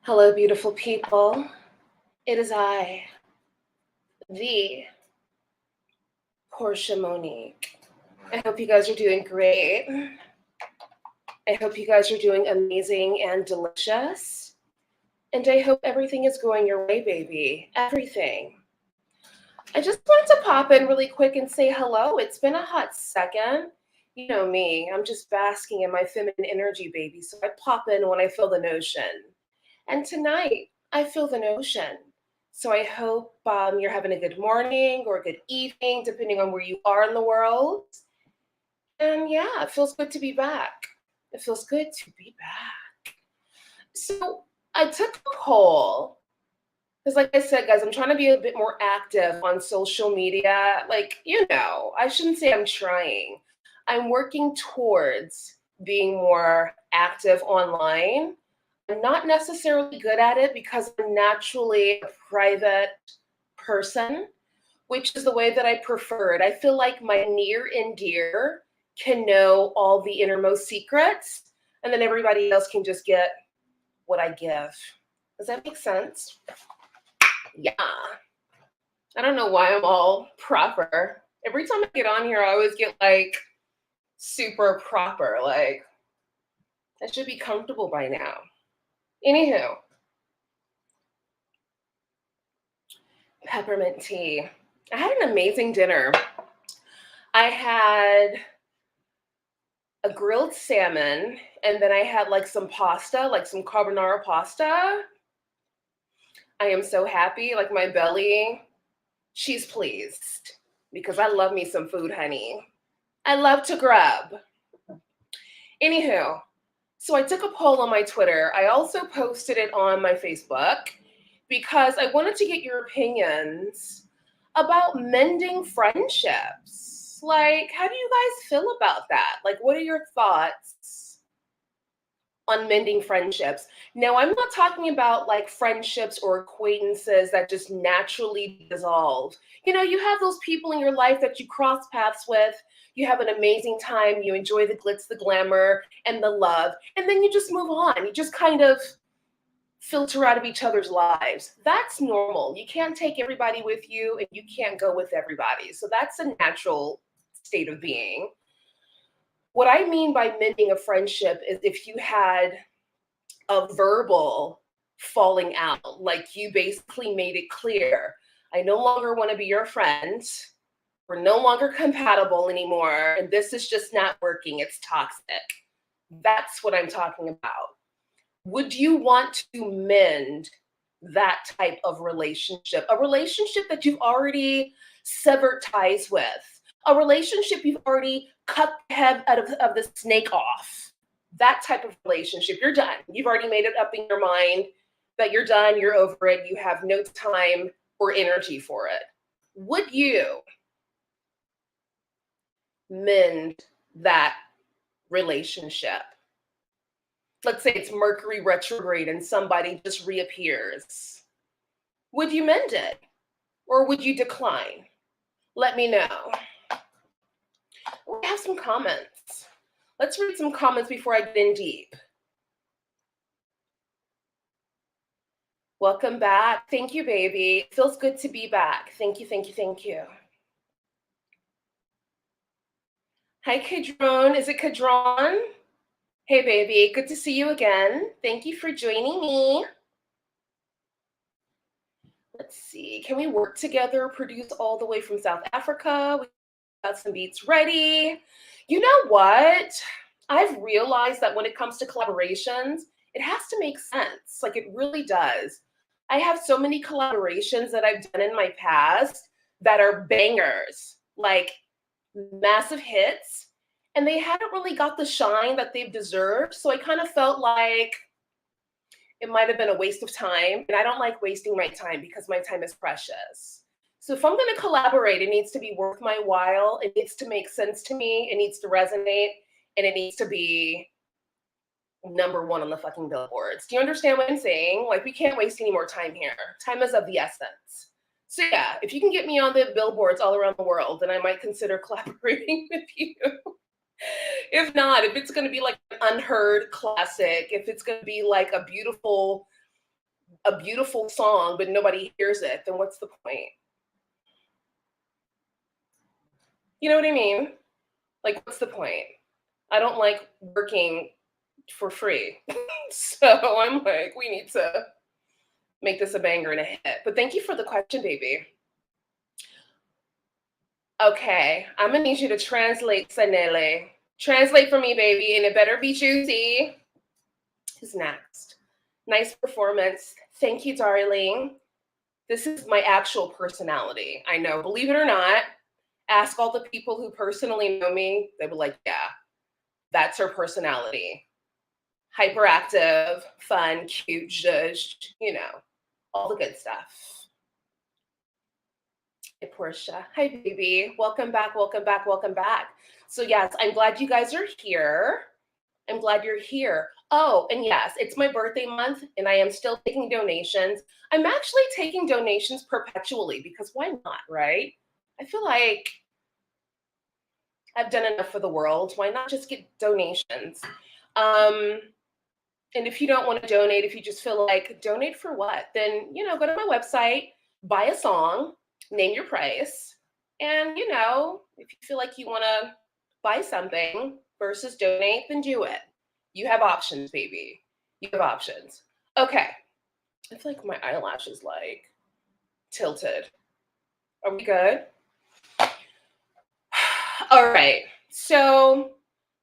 Hello, beautiful people. It is I, the Portia Monique. I hope you guys are doing great. I hope you guys are doing amazing and delicious. And I hope everything is going your way, baby. Everything. I just wanted to pop in really quick and say hello. It's been a hot second. You know me, I'm just basking in my feminine energy, baby. So I pop in when I feel the notion. And tonight, I feel the notion. So I hope you're having a good morning or a good evening, depending on where you are in the world. And yeah, it feels good to be back. It feels good to be back. So I took a poll because, like I said, guys, I'm trying to be a bit more active on social media. I shouldn't say I'm trying. I'm working towards being more active online. I'm not necessarily good at it because I'm naturally a private person, which is the way that I prefer it. I feel like my near and dear can know all the innermost secrets, and then everybody else can just get what I give. Does that make sense? Yeah. I don't know why I'm all proper. Every time I get on here, I always get super proper. Like, I should be comfortable by now. Anywho, peppermint tea. I had an amazing dinner. I had a grilled salmon, and then I had some pasta, some carbonara pasta. I am so happy. My belly, she's pleased because I love me some food, honey. I love to grub. Anywho, so I took a poll on my Twitter. I also posted it on my Facebook because I wanted to get your opinions about mending friendships. How do you guys feel about that? What are your thoughts on mending friendships? Now, I'm not talking about friendships or acquaintances that just naturally dissolve. You have those people in your life that you cross paths with. You have an amazing time. You enjoy the glitz, the glamour, and the love. And then you just move on. You just kind of filter out of each other's lives. That's normal. You can't take everybody with you and you can't go with everybody. So that's a natural state of being. What I mean by mending a friendship is if you had a verbal falling out, you basically made it clear, I no longer want to be your friend. We're no longer compatible anymore. And this is just not working. It's toxic. That's what I'm talking about. Would you want to mend that type of relationship? A relationship that you've already severed ties with, a relationship you've already cut the head out of the snake off. That type of relationship, you're done. You've already made it up in your mind that you're done, you're over it, you have no time or energy for it. Would you mend that relationship? Let's say it's Mercury retrograde and somebody just reappears. Would you mend it or would you decline? Let me know. We have some comments. Let's read some comments before I get in deep. Welcome back. Thank you, baby. It feels good to be back. Thank you, thank you, thank you. Hi, Kadron. Is it Kadron? Hey, baby. Good to see you again. Thank you for joining me. Let's see. Can we work together? Produce all the way from South Africa. We got some beats ready. You know what? I've realized that when it comes to collaborations, it has to make sense. It really does. I have so many collaborations that I've done in my past that are bangers, massive hits, and they haven't really got the shine that they've deserved. So I kind of felt like it might have been a waste of time. And I don't like wasting my time because my time is precious. So if I'm going to collaborate, it needs to be worth my while. It needs to make sense to me. It needs to resonate. And it needs to be number one on the fucking billboards. Do you understand what I'm saying? We can't waste any more time here. Time is of the essence. So yeah, if you can get me on the billboards all around the world, then I might consider collaborating with you. If not, if it's going to be an unheard classic, if it's going to be a beautiful a beautiful song, but nobody hears it, then what's the point? You know what I mean? Like, what's the point? I don't like working for free. So I'm like, we need to make this a banger and a hit. But thank you for the question, baby. Okay, I'm gonna need you to translate, Sanele. Translate for me, baby, and it better be juicy. Who's next? Nice performance. Thank you, darling. This is my actual personality. I know, believe it or not. Ask all the people who personally know me, they were like, yeah, that's her personality. Hyperactive, fun, cute, zhuzhed, all the good stuff. Hey, Portia. Hi, baby. Welcome back, welcome back, welcome back. So, yes, I'm glad you guys are here. I'm glad you're here. Oh, and yes, it's my birthday month, and I am still taking donations. I'm actually taking donations perpetually because why not, right? I feel like I've done enough for the world. Why not just get donations? And if you don't want to donate, if you just feel like donate for what, then go to my website, buy a song, name your price, and if you feel like you want to buy something versus donate, then do it. You have options, baby. You have options. Okay. I feel like my eyelash is like tilted. Are we good? All right. So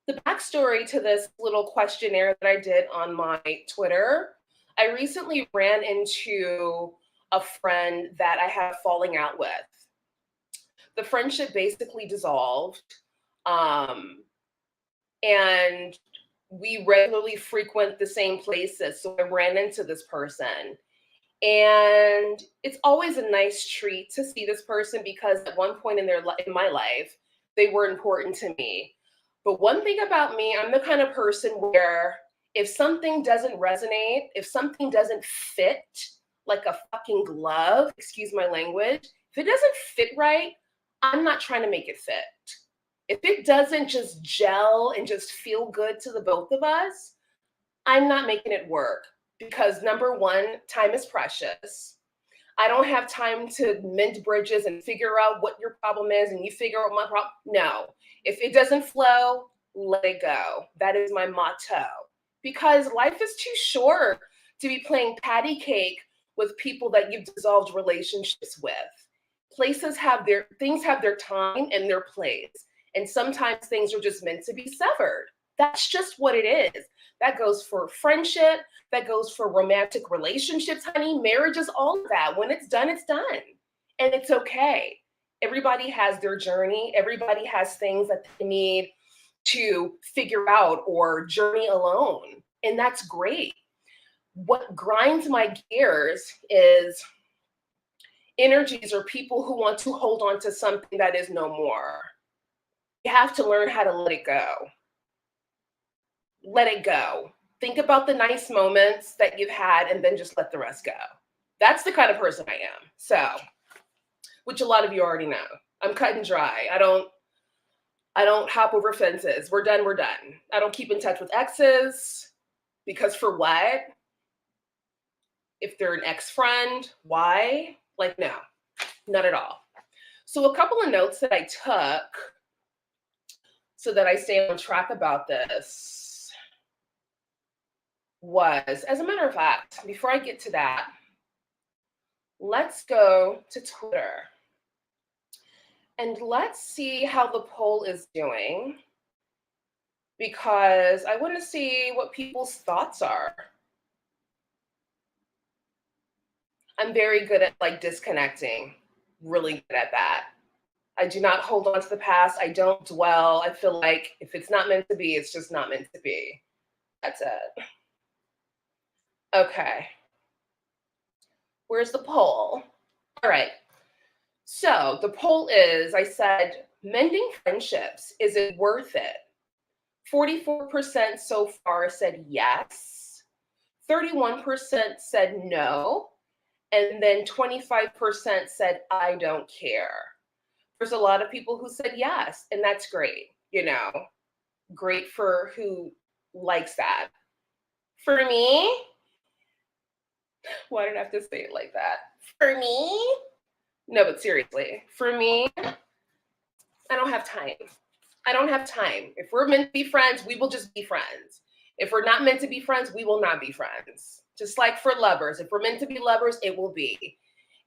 the backstory to this little questionnaire that I did on my Twitter, I recently ran into a friend that I had a falling out with. The friendship basically dissolved. And we regularly frequent the same places. So I ran into this person. And it's always a nice treat to see this person because at one point in my life, they were important to me. But one thing about me, I'm the kind of person where if something doesn't resonate, if something doesn't fit like a fucking glove, excuse my language, if it doesn't fit right, I'm not trying to make it fit. If it doesn't just gel and just feel good to the both of us, I'm not making it work because number one, time is precious. I don't have time to mend bridges and figure out what your problem is and you figure out my problem. No, if it doesn't flow, let it go. That is my motto because life is too short to be playing patty cake with people that you've dissolved relationships with. Things have their time and their place. And sometimes things are just meant to be severed. That's just what it is. That goes for friendship. That goes for romantic relationships, honey. Marriage is all of that. When it's done, it's done. And it's okay. Everybody has their journey. Everybody has things that they need to figure out or journey alone. And that's great. What grinds my gears is energies or people who want to hold on to something that is no more. You have to learn how to let it go. Let it go. Think about the nice moments that you've had and then just let the rest go. That's the kind of person I am. So, which a lot of you already know. I'm cut and dry. I don't hop over fences. We're done, we're done. I don't keep in touch with exes because for what? If they're an ex-friend, why? Like, no, not at all. So a couple of notes that I took so that I stay on track about this was, as a matter of fact, before I get to that, let's go to Twitter and let's see how the poll is doing because I want to see what people's thoughts are. I'm very good at like disconnecting, really good at that. I do not hold on to the past. I don't dwell. I feel like if it's not meant to be, it's just not meant to be. That's it. Okay. Where's the poll? All right. So the poll is, I said, mending friendships, is it worth it? 44% so far said yes. 31% said no. And then 25% said, I don't care. There's a lot of people who said yes, and that's great, great for who likes that. For me, Why did I have to say it like that? For me? No, but seriously, for me, I don't have time. I don't have time. If we're meant to be friends, we will just be friends. If we're not meant to be friends, we will not be friends. Just like for lovers, if we're meant to be lovers, it will be.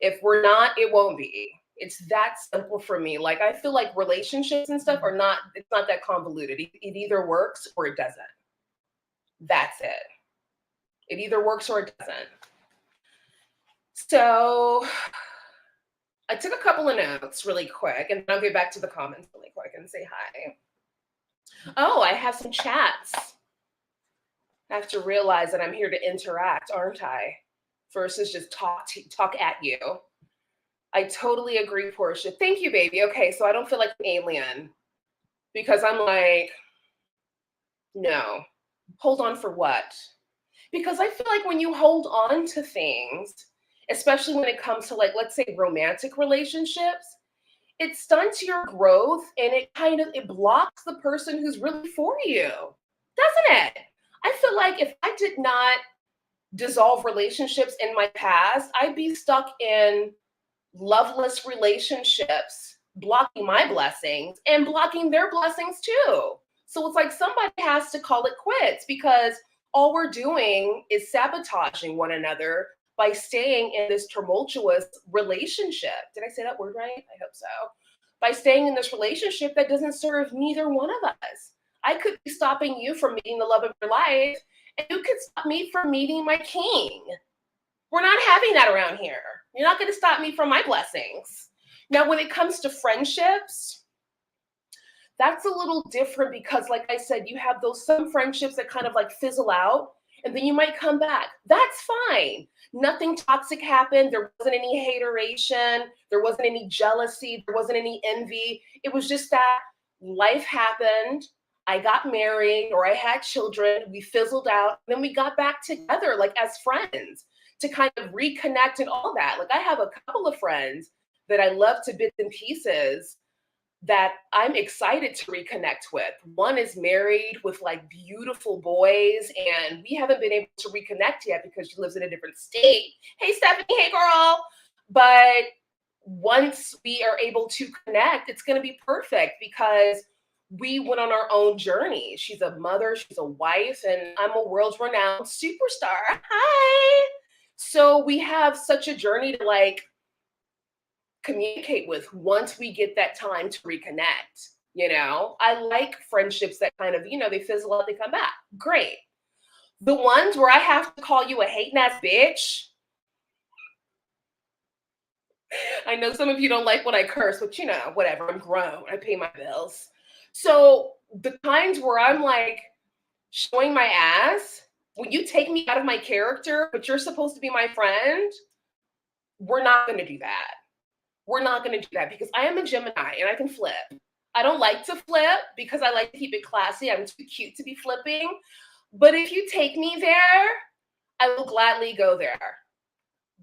If we're not, it won't be. It's that simple for me. Like I feel like relationships and stuff are not, it's not that convoluted. It either works or it doesn't. That's it. It either works or it doesn't. So I took a couple of notes really quick and then I'll get back to the comments really quick and say hi. Oh, I have some chats. I have to realize that I'm here to interact, aren't I? Versus just talk at you. I totally agree, Portia. Thank you, baby. Okay, so I don't feel like an alien because I'm like, no. Hold on for what? Because I feel like when you hold on to things, especially when it comes to like, let's say romantic relationships, it stunts your growth and it blocks the person who's really for you, doesn't it? I feel like if I did not dissolve relationships in my past, I'd be stuck in loveless relationships, blocking my blessings and blocking their blessings too. So it's like somebody has to call it quits because all we're doing is sabotaging one another by staying in this tumultuous relationship. Did I say that word right? I hope so. By staying in this relationship that doesn't serve neither one of us. I could be stopping you from meeting the love of your life, and you could stop me from meeting my king. We're not having that around here. You're not going to stop me from my blessings. Now, when it comes to friendships, that's a little different because, like I said, you have those some friendships that kind of like fizzle out and then you might come back. That's fine. Nothing toxic happened. There wasn't any hateration. There wasn't any jealousy. There wasn't any envy. It was just that life happened. I got married or I had children. We fizzled out. Then we got back together like as friends to kind of reconnect and all that. Like I have a couple of friends that I love to bits and pieces that I'm excited to reconnect with. One is married with like beautiful boys, and we haven't been able to reconnect yet because she lives in a different state. Hey, Stephanie, hey, girl. But once we are able to connect, it's going to be perfect because we went on our own journey. She's a mother, she's a wife, and I'm a world renowned superstar. Hi. So we have such a journey to like communicate with once we get that time to reconnect. You know, I like friendships that kind of, they fizzle out, they come back. Great. The ones where I have to call you a hating ass bitch. I know some of you don't like when I curse, but whatever. I'm grown. I pay my bills. So the times where I'm like showing my ass, when you take me out of my character, but you're supposed to be my friend, we're not going to do that. We're not going to do that because I am a Gemini and I can flip. I don't like to flip because I like to keep it classy. I'm too cute to be flipping. But if you take me there, I will gladly go there.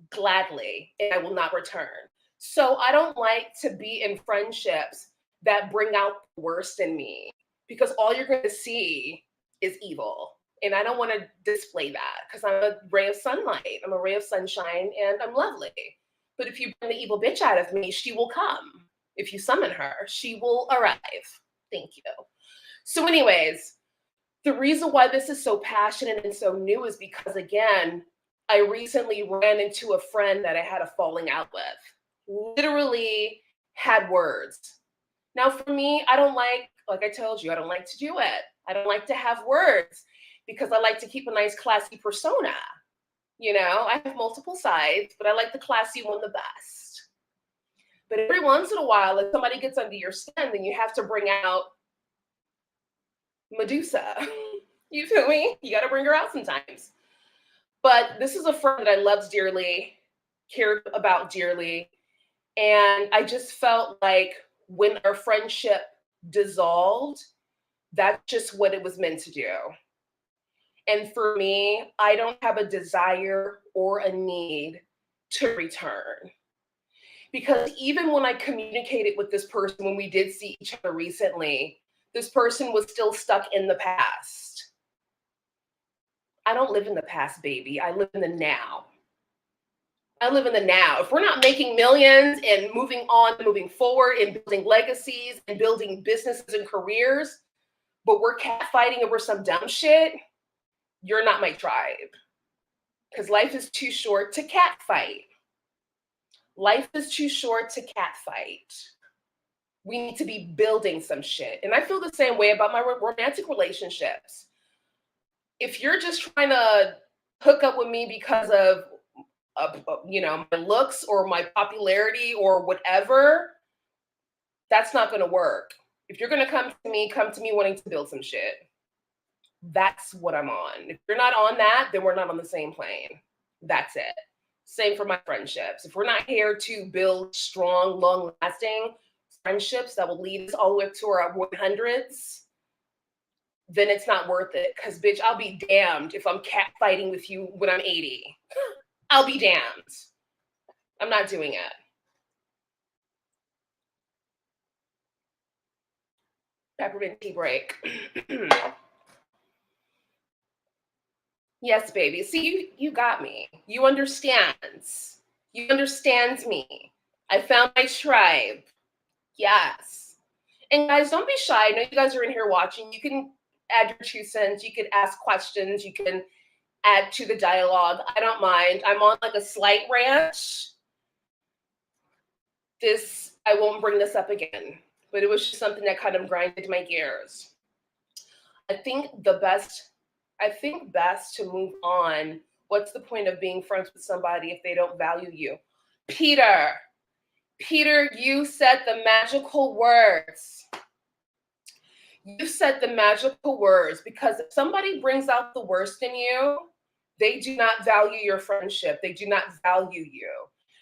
Gladly. And I will not return. So I don't like to be in friendships that bring out the worst in me because all you're going to see is evil. And I don't want to display that because I'm a ray of sunlight. I'm a ray of sunshine and I'm lovely. But if you bring the evil bitch out of me, she will come. If you summon her, she will arrive. Thank you. So anyways, the reason why this is so passionate and so new is because, again, I recently ran into a friend that I had a falling out with. Literally had words. Now, for me, I don't like I told you, I don't like to do it. I don't like to have words because I like to keep a nice, classy persona. I have multiple sides, but I like the classy one the best. But every once in a while, if somebody gets under your skin, then you have to bring out Medusa. You feel me? You got to bring her out sometimes. But this is a friend that I loved dearly, cared about dearly. And I just felt like when our friendship dissolved, that's just what it was meant to do. And for me, I don't have a desire or a need to return. Because even when I communicated with this person, when we did see each other recently, this person was still stuck in the past. I don't live in the past, baby. I live in the now. I live in the now. If we're not making millions and moving on, moving forward and building legacies and building businesses and careers, but we're catfighting over some dumb shit, you're not my tribe. Because life is too short to catfight. Life is too short to catfight. We need to be building some shit. And I feel the same way about my romantic relationships. If you're just trying to hook up with me because of my looks or my popularity or whatever, that's not going to work. If you're going to come to me wanting to build some shit. That's what I'm on. If you're not on that, then we're not on the same plane. That's it. Same for my friendships. If we're not here to build strong, long-lasting friendships that will lead us all the way up to our 100s, then it's not worth it. Because, bitch, I'll be damned if I'm catfighting with you when I'm 80. I'll be damned. I'm not doing it. Peppermint tea break. Yes, baby. See, you got me. You understand. You understand me. I found my tribe. Yes. And guys, don't be shy. I know you guys are in here watching. You can add your 2 cents. You can ask questions. You can add to the dialogue. I don't mind. I'm on like a slight rant. I won't bring this up again, but it was just something that kind of grinded my gears. I think best to move on. What's the point of being friends with somebody if they don't value you? Peter, you said the magical words. You said the magical words, because if somebody brings out the worst in you, they do not value your friendship. They do not value you.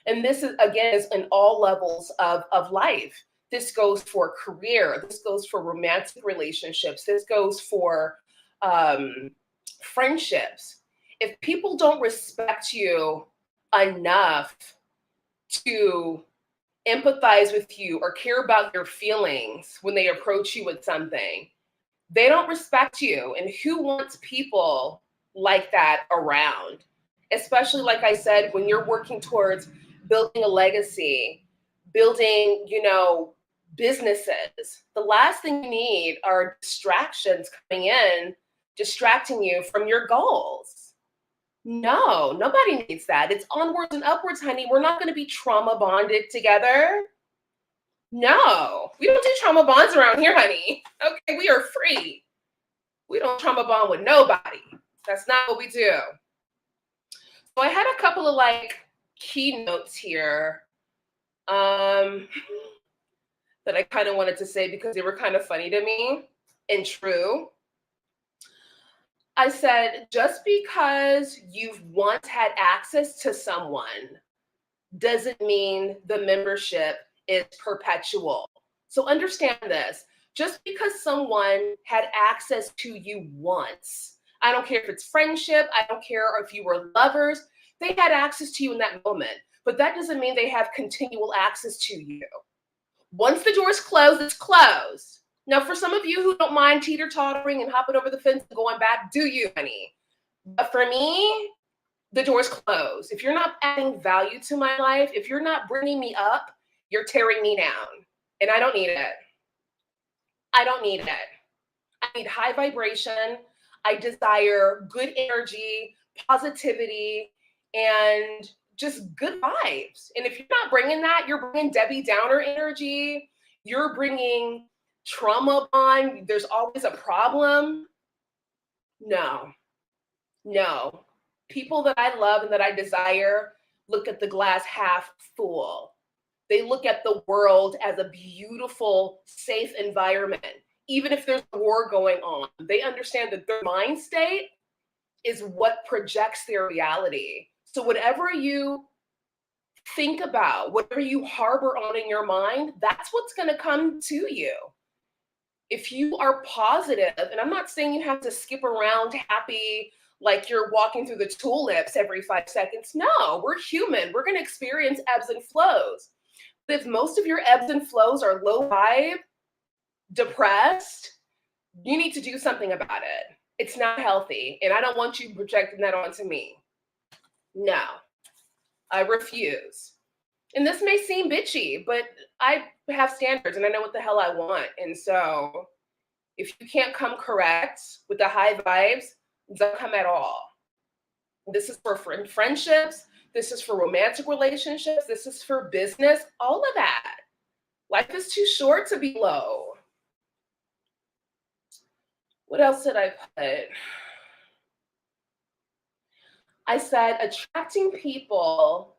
And this is, again, is in all levels of life. This goes for career. This goes for romantic relationships. This goes for friendships. If people don't respect you enough to empathize with you or care about your feelings when they approach you with something, they don't respect you. And who wants people like that around? Especially, like I said, when you're working towards building a legacy, building, businesses. The last thing you need are distractions coming in, distracting you from your goals. No, nobody needs that. It's onwards and upwards, honey. We're not going to be trauma bonded together. No, we don't do trauma bonds around here, honey. Okay, we are free. We don't trauma bond with nobody. That's not what we do. So I had a couple of keynotes here that I kind of wanted to say because they were kind of funny to me and true. I said, just because you've once had access to someone doesn't mean the membership is perpetual. So understand this. Just because someone had access to you once, I don't care if it's friendship, I don't care if you were lovers, they had access to you in that moment. But that doesn't mean they have continual access to you. Once the door is closed, it's closed. Now, for some of you who don't mind teeter-tottering and hopping over the fence and going back, do you, honey? But for me, the door's closed. If you're not adding value to my life, if you're not bringing me up, you're tearing me down. And I don't need it. I don't need it. I need high vibration. I desire good energy, positivity, and just good vibes. And if you're not bringing that, you're bringing Debbie Downer energy. You're bringing trauma bond. There's always a problem. No. People that I love and that I desire look at the glass half full. They look at the world as a beautiful, safe environment. Even if there's a war going on, they understand that their mind state is what projects their reality. So whatever you think about, whatever you harbor on in your mind, that's what's going to come to you. If you are positive, and I'm not saying you have to skip around happy like you're walking through the tulips every 5 seconds. No, we're human. We're going to experience ebbs and flows. But if most of your ebbs and flows are low vibe, depressed, you need to do something about it. It's not healthy. And I don't want you projecting that onto me. No. I refuse. And this may seem bitchy, but I have standards and I know what the hell I want. And so if you can't come correct with the high vibes, don't come at all. This is for friendships. This is for romantic relationships. This is for business, all of that. Life is too short to be low. What else did I put? I said attracting people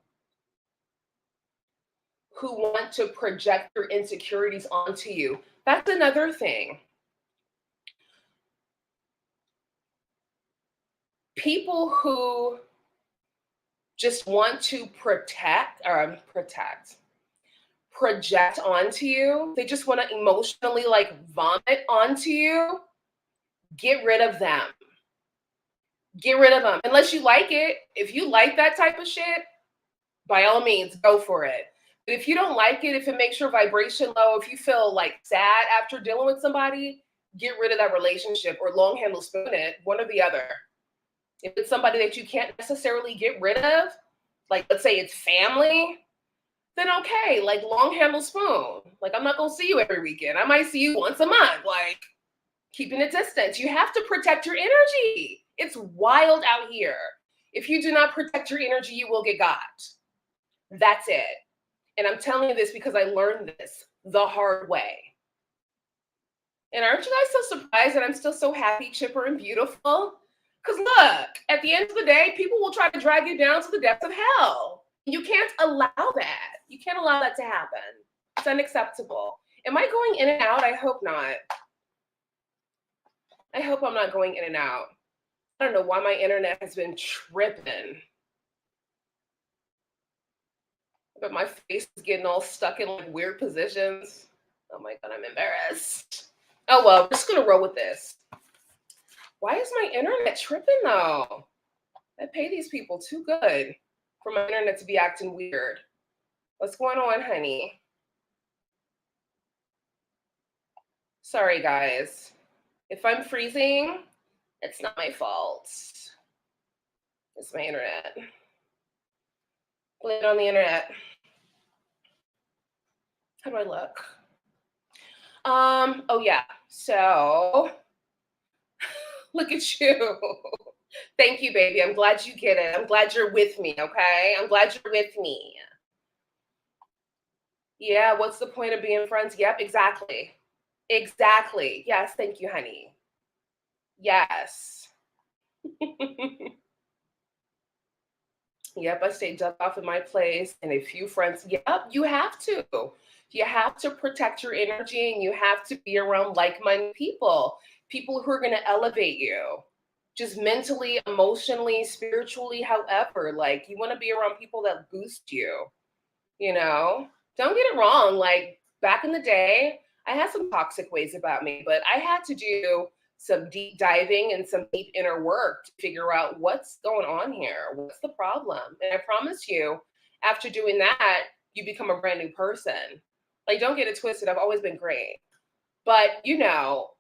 who want to project their insecurities onto you. That's another thing. People who just want to project onto you. They just want to emotionally like vomit onto you. Get rid of them. Get rid of them. Unless you like it. If you like that type of shit, by all means, go for it. But if you don't like it, if it makes your vibration low, if you feel like sad after dealing with somebody, get rid of that relationship or long handle spoon it, one or the other. If it's somebody that you can't necessarily get rid of, like let's say it's family, then okay, like long handle spoon. Like I'm not gonna see you every weekend. I might see you once a month, like keeping a distance. You have to protect your energy. It's wild out here. If you do not protect your energy, you will get got. That's it. And I'm telling you this because I learned this the hard way. And aren't you guys so surprised that I'm still so happy, chipper, and beautiful? Because look, at the end of the day, people will try to drag you down to the depths of hell. You can't allow that. You can't allow that to happen. It's unacceptable. Am I going in and out? I hope not. I hope I'm not going in and out. I don't know why my internet has been tripping. But my face is getting all stuck in like weird positions. Oh my God, I'm embarrassed. Oh well, we're just gonna roll with this. Why is my internet tripping though? I pay these people too good for my internet to be acting weird. What's going on, honey? Sorry, guys. If I'm freezing, it's not my fault. It's my internet. Blame it on the internet. How do I look? Oh yeah. So look at you. Thank you, baby. I'm glad you get it. I'm glad you're with me, okay? I'm glad you're with me. Yeah, what's the point of being friends? Yep, exactly. Exactly. Yes, thank you, honey. Yes. Yep, I stay ducked off in my place and a few friends. Yep, you have to. You have to protect your energy and you have to be around like-minded people, people who are going to elevate you. Just mentally, emotionally, spiritually, however, like you want to be around people that boost you, you know? Don't get it wrong. Like back in the day, I had some toxic ways about me, but I had to do some deep diving and some deep inner work to figure out what's going on here. What's the problem? And I promise you, after doing that, you become a brand new person. Like, don't get it twisted. I've always been great. But, you know,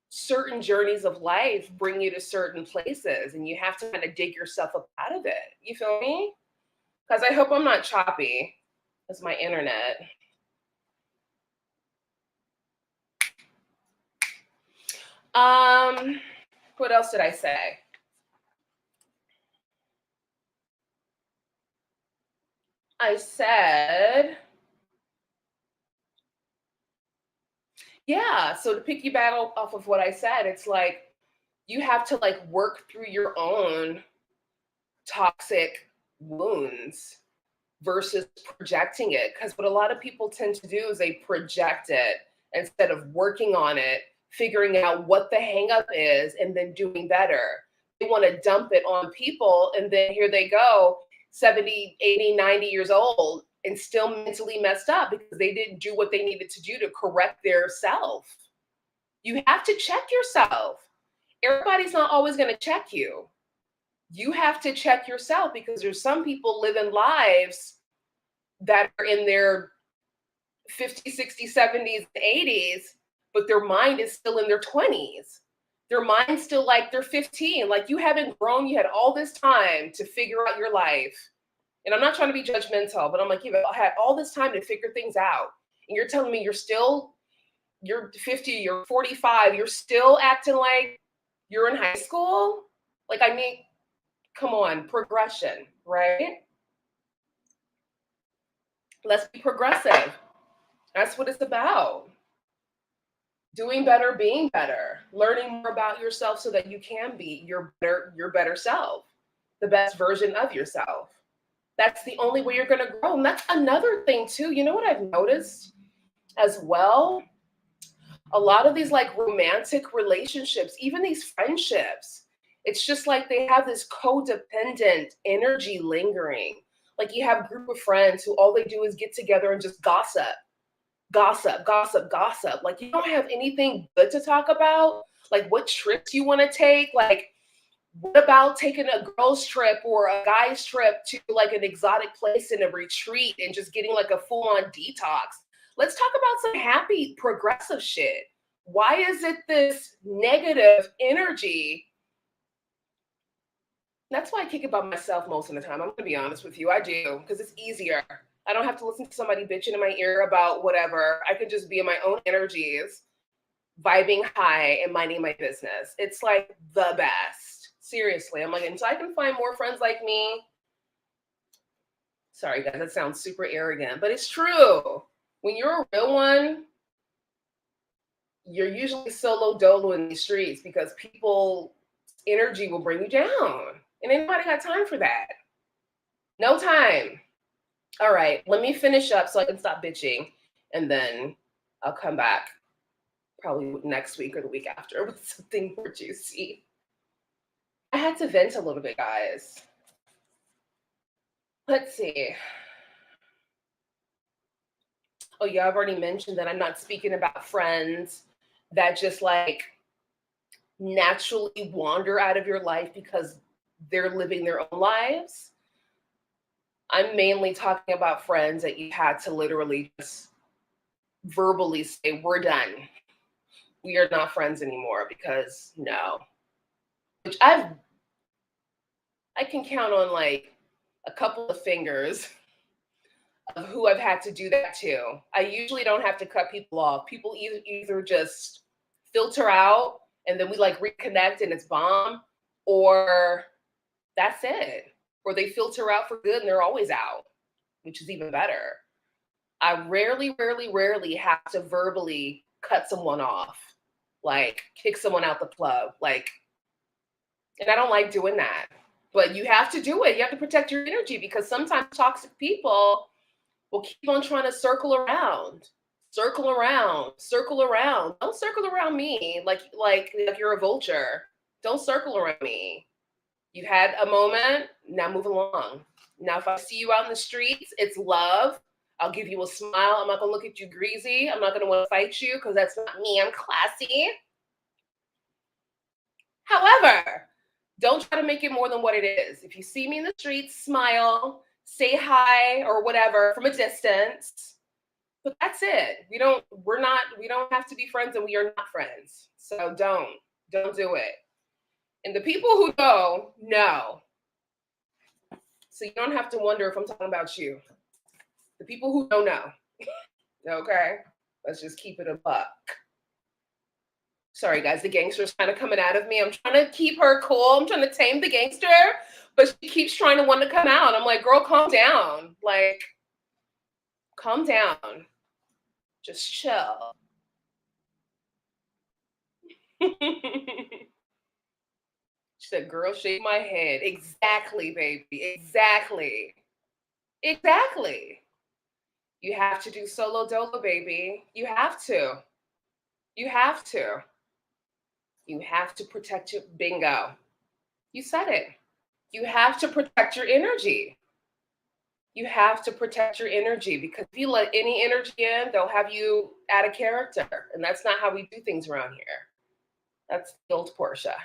certain journeys of life bring you to certain places and you have to kind of dig yourself up out of it. You feel me? Because I hope I'm not choppy. That's my internet. What else did I say? I said, yeah, so to piggyback off of what I said, it's like you have to like work through your own toxic wounds versus projecting it. Because what a lot of people tend to do is they project it instead of working on it, figuring out what the hang up is, and then doing better. They want to dump it on people, and then here they go, 70, 80, 90 years old, and still mentally messed up because they didn't do what they needed to do to correct their self. You have to check yourself. Everybody's not always going to check you. You have to check yourself because there's some people living lives that are in their 50s, 60s, 70s, 80s, but their mind is still in their 20s. Their mind's still like they're 15. Like you haven't grown. You had all this time to figure out your life. And I'm not trying to be judgmental, but I'm like, you've had all this time to figure things out. And you're telling me you're 50, you're 45, you're still acting like you're in high school? Like, come on, progression, right? Let's be progressive. That's what it's about. Doing better, being better, learning more about yourself so that you can be your better self, the best version of yourself. That's the only way you're going to grow. And that's another thing too. You know what I've noticed as well? A lot of these like romantic relationships, even these friendships, it's just like they have this codependent energy lingering. Like you have a group of friends who all they do is get together and just gossip, gossip, gossip, gossip. Like you don't have anything good to talk about. Like what trips you want to take. Like what about taking a girl's trip or a guy's trip to like an exotic place in a retreat and just getting like a full-on detox? Let's talk about some happy, progressive shit. Why is it this negative energy? That's why I kick it by myself most of the time. I'm going to be honest with you. I do, because it's easier. I don't have to listen to somebody bitching in my ear about whatever. I can just be in my own energies, vibing high and minding my business. It's like the best. Seriously. I'm like, until I can find more friends like me. Sorry, guys, that sounds super arrogant, but it's true. When you're a real one, you're usually solo dolo in these streets because people energy will bring you down. And anybody got time for that? No time. All right, let me finish up so I can stop bitching. And then I'll come back probably next week or the week after with something more juicy. I had to vent a little bit, guys. Let's see. Oh, yeah, I've already mentioned that I'm not speaking about friends that just like naturally wander out of your life because they're living their own lives. I'm mainly talking about friends that you had to literally just verbally say, we're done. We are not friends anymore because no. Which I can count on like a couple of fingers of who I've had to do that to. I usually don't have to cut people off. People either just filter out and then we like reconnect and it's bomb, or that's it. Or they filter out for good and they're always out, which is even better. I rarely have to verbally cut someone off, like kick someone out the club, like, and I don't like doing that. But you have to do it. You have to protect your energy because sometimes toxic people will keep on trying to circle around. Circle around. Don't circle around me like you're a vulture. Don't circle around me. You had a moment, now move along. Now, if I see you out in the streets, it's love. I'll give you a smile. I'm not going to look at you greasy. I'm not going to want to fight you because that's not me. I'm classy. However, don't try to make it more than what it is. If you see me in the streets, smile, say hi or whatever from a distance. But that's it. We don't have to be friends and we are not friends. So don't do it. And the people who know. So you don't have to wonder if I'm talking about you. The people who don't know. Okay? Let's just keep it a buck. Sorry, guys, the gangster's kind of coming out of me. I'm trying to keep her cool. I'm trying to tame the gangster, but she keeps trying to want to come out. I'm like, girl, calm down. Like, calm down. Just chill. She said, girl, shake my head. Exactly, baby. Exactly. You have to do solo dolo, baby. You have to. You have to protect your bingo. You said it. You have to protect your energy. You have to protect your energy because if you let any energy in, they'll have you out of character. And that's not how we do things around here. That's the old Portia,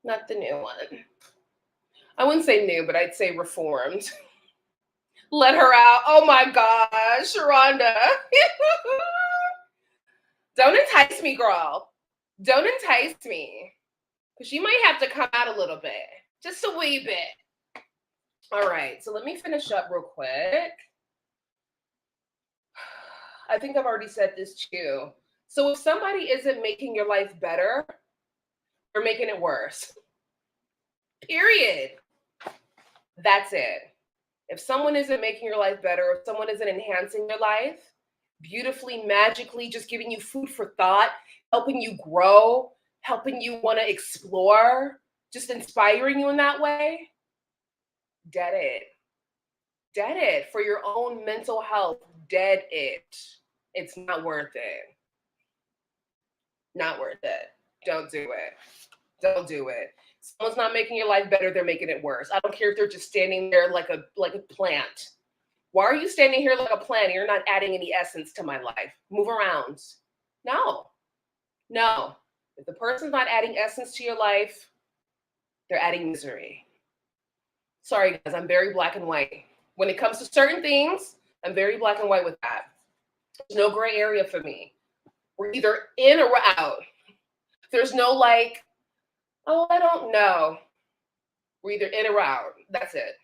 not the new one. I wouldn't say new, but I'd say reformed. Let her out. Oh my gosh, Rhonda. Don't entice me, girl. Don't entice me. Because you might have to come out a little bit. Just a wee bit. All right, so let me finish up real quick. I think I've already said this too. So if somebody isn't making your life better, you're making it worse. Period. That's it. If someone isn't making your life better, if someone isn't enhancing your life, beautifully, magically, just giving you food for thought, helping you grow, helping you want to explore, just inspiring you in that way, dead it. Dead it. For your own mental health, dead it. It's not worth it. Not worth it. Don't do it. Don't do it. Someone's not making your life better, they're making it worse. I don't care if they're just standing there like a plant. Why are you standing here like a plant and you're not adding any essence to my life? Move around. No. No. If the person's not adding essence to your life, they're adding misery. Sorry, guys, I'm very black and white. When it comes to certain things, I'm very black and white with that. There's no gray area for me. We're either in or we're out. There's no like, oh, I don't know. We're either in or out. That's it.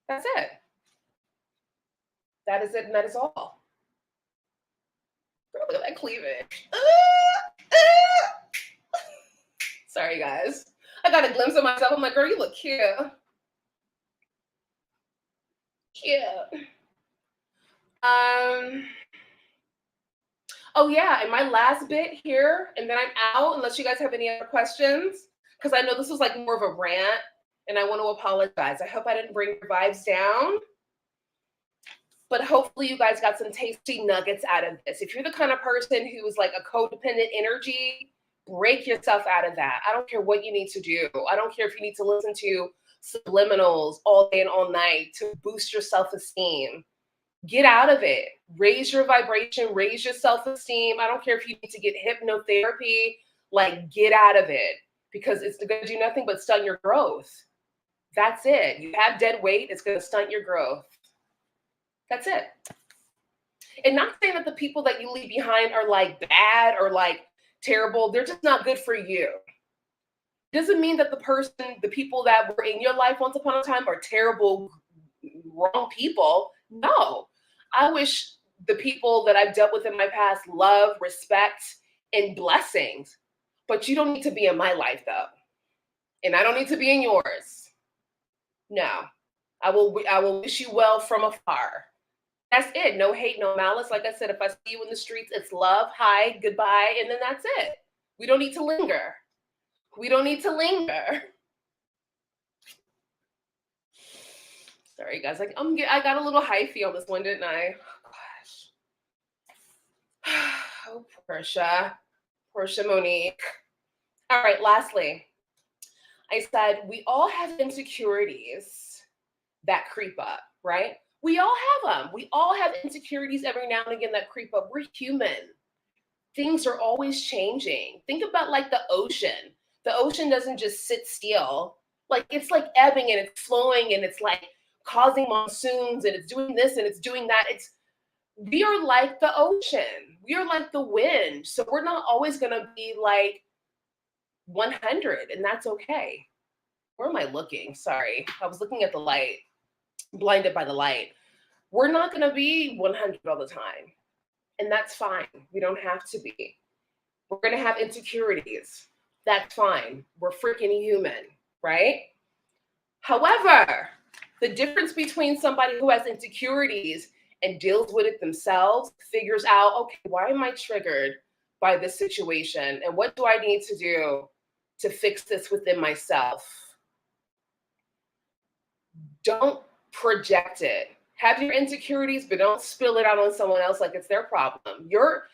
That's it. That is it, and that is all. Girl, look at that cleavage. Sorry, guys. I got a glimpse of myself. I'm like, girl, you look cute. Cute. Oh yeah, and my last bit here, and then I'm out unless you guys have any other questions, because I know this was like more of a rant, and I want to apologize. I hope I didn't bring your vibes down, but hopefully you guys got some tasty nuggets out of this. If you're the kind of person who is like a codependent energy, break yourself out of that. I don't care what you need to do. I don't care if you need to listen to subliminals all day and all night to boost your self-esteem. Get out of it. Raise your vibration, raise your self-esteem. I don't care if you need to get hypnotherapy, like get out of it, because it's going to do nothing but stunt your growth. That's it. You have dead weight, it's going to stunt your growth. That's it. And not saying that the people that you leave behind are like bad or like terrible. They're just not good for you. Doesn't mean that the people that were in your life once upon a time are terrible, wrong people. No. I wish the people that I've dealt with in my past love, respect, and blessings. But you don't need to be in my life, though. And I don't need to be in yours. No. I will wish you well from afar. That's it. No hate, no malice. Like I said, if I see you in the streets, it's love, hi, goodbye, and then that's it. We don't need to linger. We don't need to linger. Sorry, guys. Like I got a little hyphy on this one, didn't I? Oh, gosh. Oh, Portia Monique. All right. Lastly, I said we all have insecurities that creep up, right? We all have them. We all have insecurities every now and again that creep up. We're human. Things are always changing. Think about like the ocean. The ocean doesn't just sit still. Like it's like ebbing and it's flowing and it's like causing monsoons and it's doing this and it's doing that. We are like the ocean. We are like the wind. So we're not always going to be like 100, and that's okay. Where am I looking? Sorry. I was looking at the light, blinded by the light. We're not going to be 100 all the time. And that's fine. We don't have to be. We're going to have insecurities. That's fine. We're freaking human, right? However, the difference between somebody who has insecurities and deals with it themselves, figures out, okay, why am I triggered by this situation? And what do I need to do to fix this within myself? Don't project it. Have your insecurities, but don't spill it out on someone else like it's their problem. Your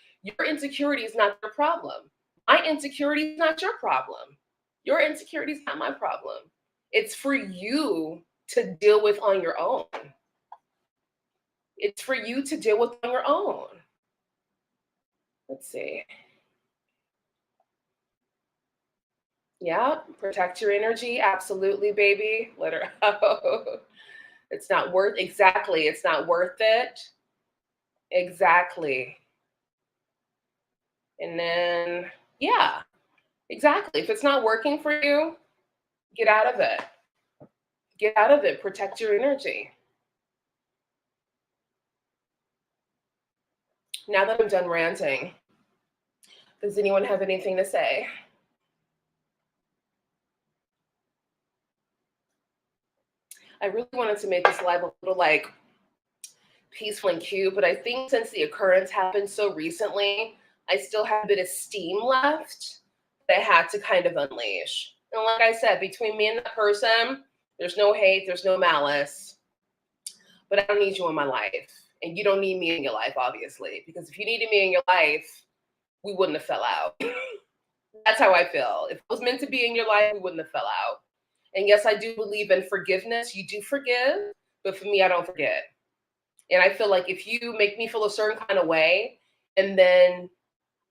insecurity is not your problem. My insecurity is not your problem. Your insecurity is not my problem. It's for you to deal with on your own. It's for you to deal with on your own. Let's see. Yeah, protect your energy. Absolutely, baby. Let her out. It's not worth, exactly. It's not worth it. Exactly. And then, yeah, exactly. If it's not working for you, get out of it. Get out of it. Protect your energy. Now that I'm done ranting, does anyone have anything to say? I really wanted to make this live a little like peaceful and cute, but I think since the occurrence happened so recently, I still have a bit of steam left that I had to kind of unleash. And like I said, between me and that person, there's no hate, there's no malice, but I don't need you in my life. And you don't need me in your life, obviously, because if you needed me in your life, we wouldn't have fell out. That's how I feel. If it was meant to be in your life, we wouldn't have fell out. And yes, I do believe in forgiveness. You do forgive, but for me, I don't forget. And I feel like if you make me feel a certain kind of way, and then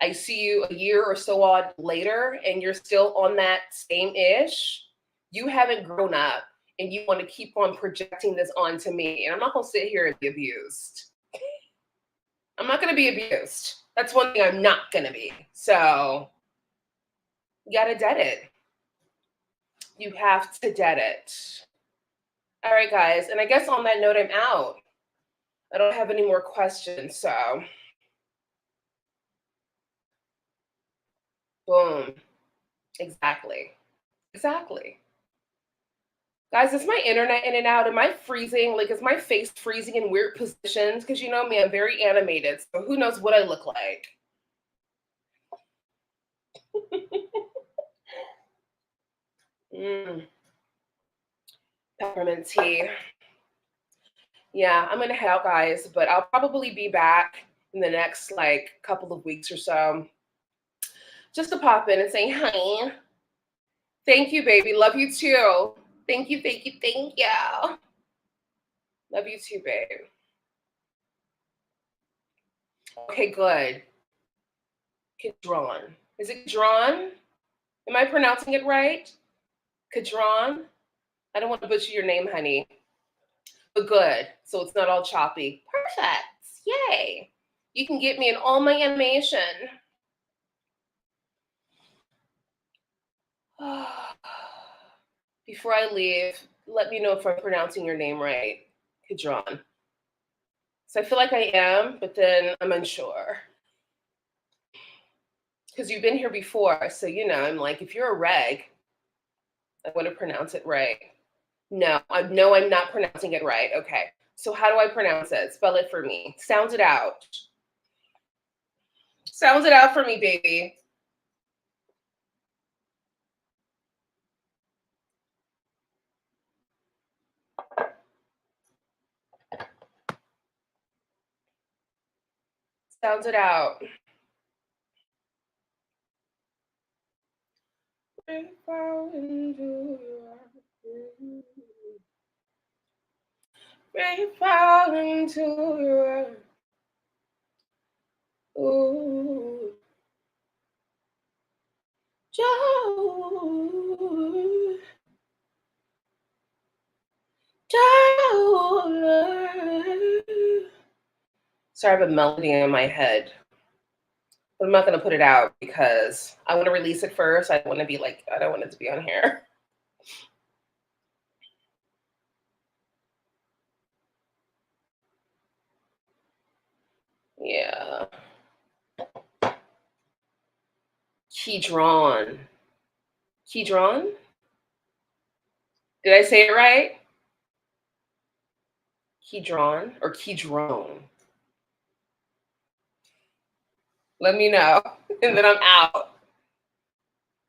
I see you a year or so odd later, and you're still on that same ish, you haven't grown up, and you want to keep on projecting this onto me. And I'm not going to sit here and be abused. I'm not going to be abused. That's one thing I'm not going to be. So you got to dead it. You have to dead it. All right, guys. And I guess on that note, I'm out. I don't have any more questions. So, boom. Exactly. Exactly. Guys, is my internet in and out? Am I freezing? Like, is my face freezing in weird positions? Because you know me, I'm very animated. So, who knows what I look like? Peppermint tea. Yeah, I'm gonna head out, guys, but I'll probably be back in the next like couple of weeks or so, just to pop in and say hi. Thank you, baby. Love you too. Thank you, thank you, thank you. Love you too, babe. Okay, good. Kadron. Is it drawn? Am I pronouncing it right? Kadron? I don't want to butcher your name, honey. But good. So it's not all choppy. Perfect. Yay. You can get me in all my animation. Before I leave, let me know if I'm pronouncing your name right. Kadron. So I feel like I am, but then I'm unsure. Because you've been here before. So, you know, I'm like, if you're a reg, I want to pronounce it right. No, I'm not pronouncing it right. Okay. So how do I pronounce it? Spell it for me. Sounds it out. Sounds it out for me, baby. Sounds it out. Fall into your ooh. Joe. Sorry, I have a melody in my head. But I'm not going to put it out because I want to release it first. I don't want to be like, I don't want it to be on here. Yeah. Keydrawn. Keydrawn? Did I say it right? Keydrawn or Keydrone? Let me know. And then I'm out.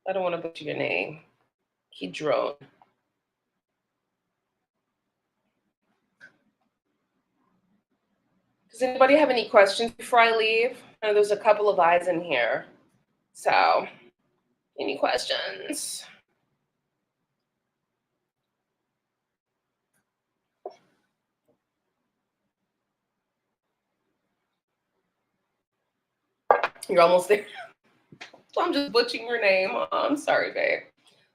I don't want to butcher your name. Keydrone. Does anybody have any questions before I leave? I know there's a couple of eyes in here. So, any questions? You're almost there. So I'm just butchering your name. Oh, I'm sorry, babe.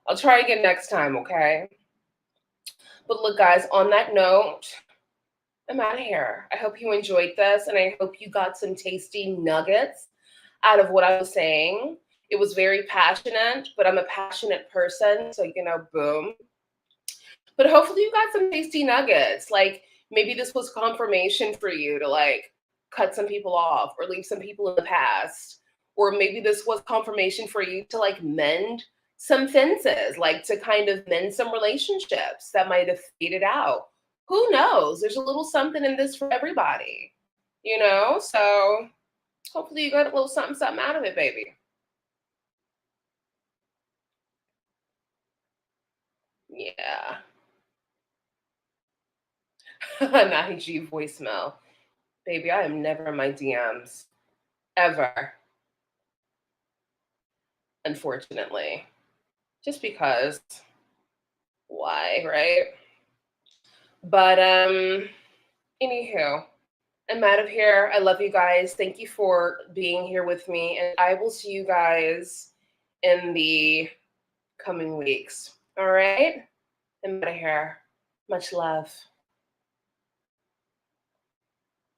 I'll try again next time, okay? But look, guys, on that note, I'm out of here. I hope you enjoyed this, and I hope you got some tasty nuggets out of what I was saying. It was very passionate, but I'm a passionate person, so, you know, boom. But hopefully you got some tasty nuggets. Like maybe this was confirmation for you to like cut some people off or leave some people in the past. Or maybe this was confirmation for you to like mend some fences, like to kind of mend some relationships that might have faded out. Who knows? There's a little something in this for everybody, you know? So hopefully you got a little something, something out of it, baby. Yeah. An IG voicemail. Baby, I am never in my DMs. Ever, unfortunately. Just because. Why, right? But anywho, I'm out of here. I love you guys. Thank you for being here with me. And I will see you guys in the coming weeks. All right? I'm out of here. Much love.